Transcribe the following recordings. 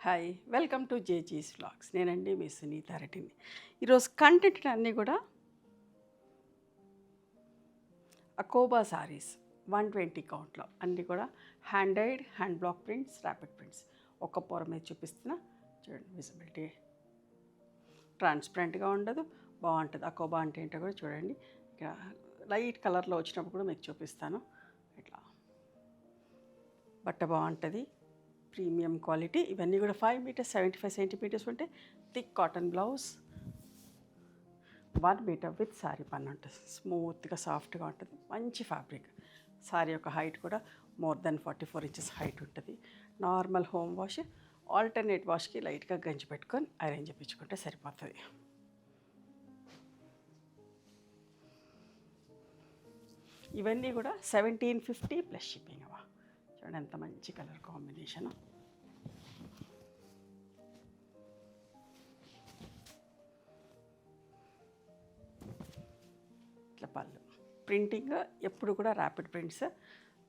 Hi welcome to జేజీస్ vlogs. నేనండి మీ సునీత రెడ్డిని. ఈరోజు కంటెంట్ అన్నీ కూడా అకోబా సారీస్ 120 కౌంట్లో అన్నీ కూడా hand died, hand block prints, rapid prints. ఒక్క పొర మీద చూపిస్తున్నా చూడండి. విజిబిలిటీ ట్రాన్స్పరెంట్గా ఉండదు, బాగుంటుంది. అకోబా అంటే ఏంటో కూడా చూడండి. ఇక లైట్ కలర్లో వచ్చినప్పుడు కూడా మీకు చూపిస్తాను. ఇట్లా బట్ట బాగుంటుంది, ప్రీమియం క్వాలిటీ. ఇవన్నీ కూడా 5 మీటర్స్ 75 సెంటీమీటర్స్ ఉంటే thick cotton blouse, 1 metre with sari పన్ను ఉంటుంది. స్మూత్గా సాఫ్ట్గా ఉంటుంది, మంచి ఫ్యాబ్రిక్. శారీ యొక్క హైట్ కూడా మోర్ దెన్ 44 ఇంచెస్ హైట్ ఉంటుంది. నార్మల్ హోమ్ వాష్, ఆల్టర్నేట్ వాష్కి లైట్గా గంజి పెట్టుకొని ఐరన్ చేయించుకుంటే సరిపోతుంది. ఇవన్నీ కూడా 1750 ప్లస్ షిప్పింగ్. అవ్వ చూడండి ఎంత మంచి కలర్ కాంబినేషన్. ఇట్లా పళ్ళు ప్రింటింగ్ ఎప్పుడు కూడా ర్యాపిడ్ ప్రింట్స్.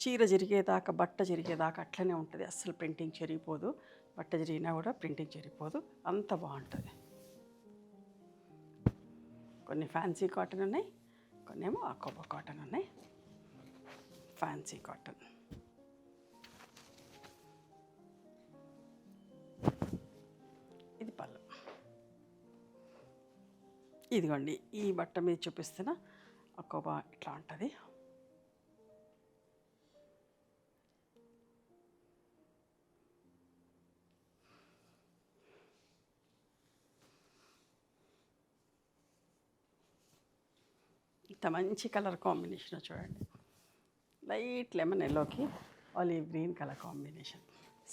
చీర జరిగేదాకా, బట్ట జరిగేదాకా అట్లనే ఉంటుంది. అస్సలు ప్రింటింగ్ చెరిగిపోదు. బట్ట జరిగినా కూడా ప్రింటింగ్ చెరిగిపోదు, అంత బాగుంటుంది. కొన్ని ఫ్యాన్సీ కాటన్ ఉన్నాయి, కొన్ని ఏమో అకోబా కాటన్ ఉన్నాయి. Fancy cotton. ఇది పళ్ళు. ఇదిగోండి ఈ బట్ట మీద చూపిస్తున్న అకోబా ఇట్లా ఉంటుంది. ఇంత మంచి కలర్ కాంబినేషన్ చూడండి. లైట్ లెమన్ ఎల్లోకి ఆలివ్ గ్రీన్ కలర్ కాంబినేషన్.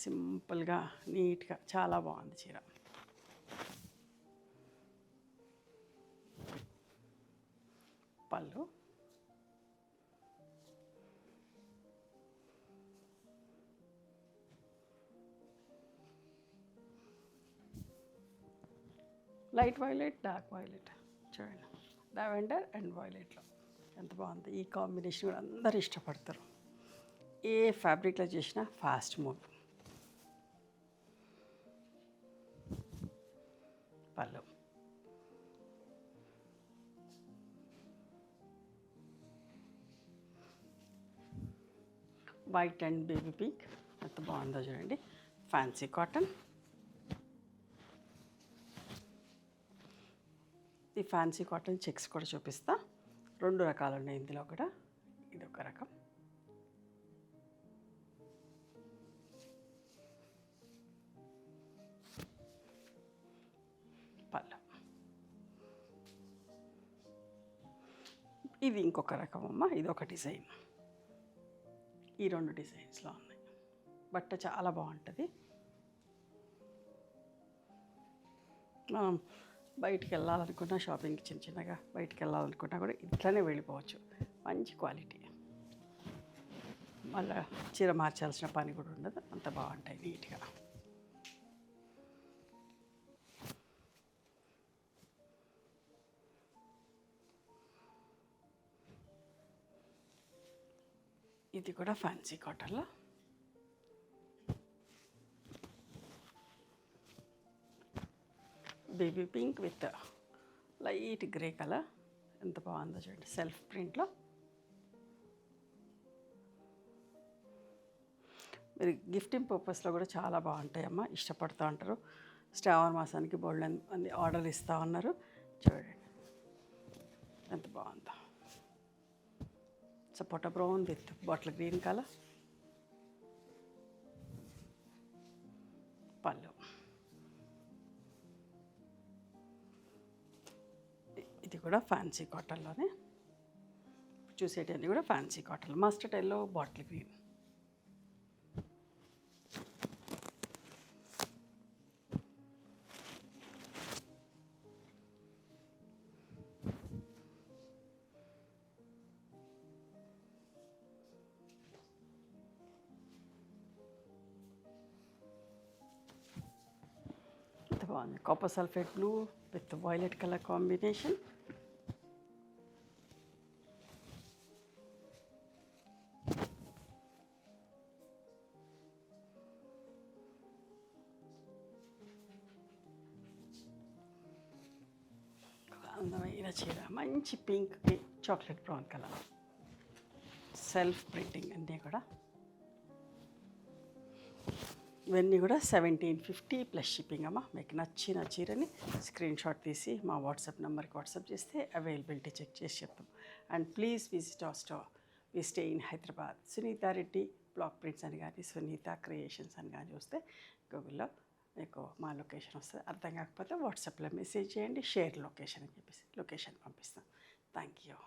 సింపుల్గా నీట్గా చాలా బాగుంది చీర. పళ్ళు లైట్ వైలెట్, డార్క్ వైలెట్ చూడండి. లావెండర్ అండ్ వైలెట్లో ఎంత బాగుంది. ఈ కాంబినేషన్ కూడా అందరూ ఇష్టపడతారు. ఏ ఫ్యాబ్రిక్లో చేసినా ఫాస్ట్ మూవ్. పళ్ళు వైట్ అండ్ బేబీ పింక్ ఎంత బాగుందో చూడండి. Fancy cotton. ఈ ఫ్యాన్సీ కాటన్ చెక్స్ కూడా చూపిస్తా. 2 రకాలు ఉన్నాయి ఇందులో కూడా. ఇది ఒక రకం. పళ్ళు ఇది ఇంకొక రకం అమ్మ. ఇది ఒక డిజైన్. ఈ 2 డిజైన్స్లో ఉన్నాయి. బట్ట చాలా బాగుంటుంది. మనం బయటికి వెళ్ళాలనుకున్నా, షాపింగ్కి చిన్నగా బయటికి వెళ్ళాలనుకున్నా కూడా ఇట్లనే వెళ్ళిపోవచ్చు. మంచి క్వాలిటీ. మళ్ళీ చీర మార్చాల్సిన పని కూడా ఉండదు. అంత బాగుంటాయి నీట్గా. ఇది కూడా ఫ్యాన్సీ కాటన్లో. Baby pink with light grey colour ఎంత బాగుందో చూడండి. సెల్ఫ్ ప్రింట్లో. మీరు గిఫ్టింగ్ పర్పస్లో కూడా చాలా బాగుంటాయమ్మా, ఇష్టపడుతూ ఉంటారు. శ్రావణ మాసానికి బోల్డ్ అన్ని ఆర్డర్ ఇస్తూ ఉన్నారు. చూడండి ఎంత బాగుందో. సపోటా brown with bottle green colour. పళ్ళు ఇది కూడా ఫ్యాన్సీ కాటన్లోనే. చూసేటన్నీ కూడా fancy cotton. Mustard yellow, bottle green. ఎంత బాగుంది. Copper sulphate blue with violet colour combination. అందమైన చీర మంచి పింక్కి chocolate brown colour, self printing అన్నీ కూడా. ఇవన్నీ కూడా 1750 ప్లస్ షిప్పింగ్ అమ్మ. మీకు నచ్చిన చీరని స్క్రీన్ షాట్ తీసి మా వాట్సాప్ నెంబర్కి వాట్సాప్ చేస్తే అవైలబిలిటీ చెక్ చేసి చెప్తాం. And please visit our store. We stay in Hyderabad. Sunitha Reddy block prints అని కానీ సునీత క్రియేషన్స్ అని కానీ చూస్తే గూగుల్లో మీకు మా లొకేషన్ వస్తుంది. అర్థం కాకపోతే వాట్సాప్లో మెసేజ్ చేయండి, షేర్ లొకేషన్ అని చెప్పేసి లొకేషన్ పంపిస్తాం. Thank you.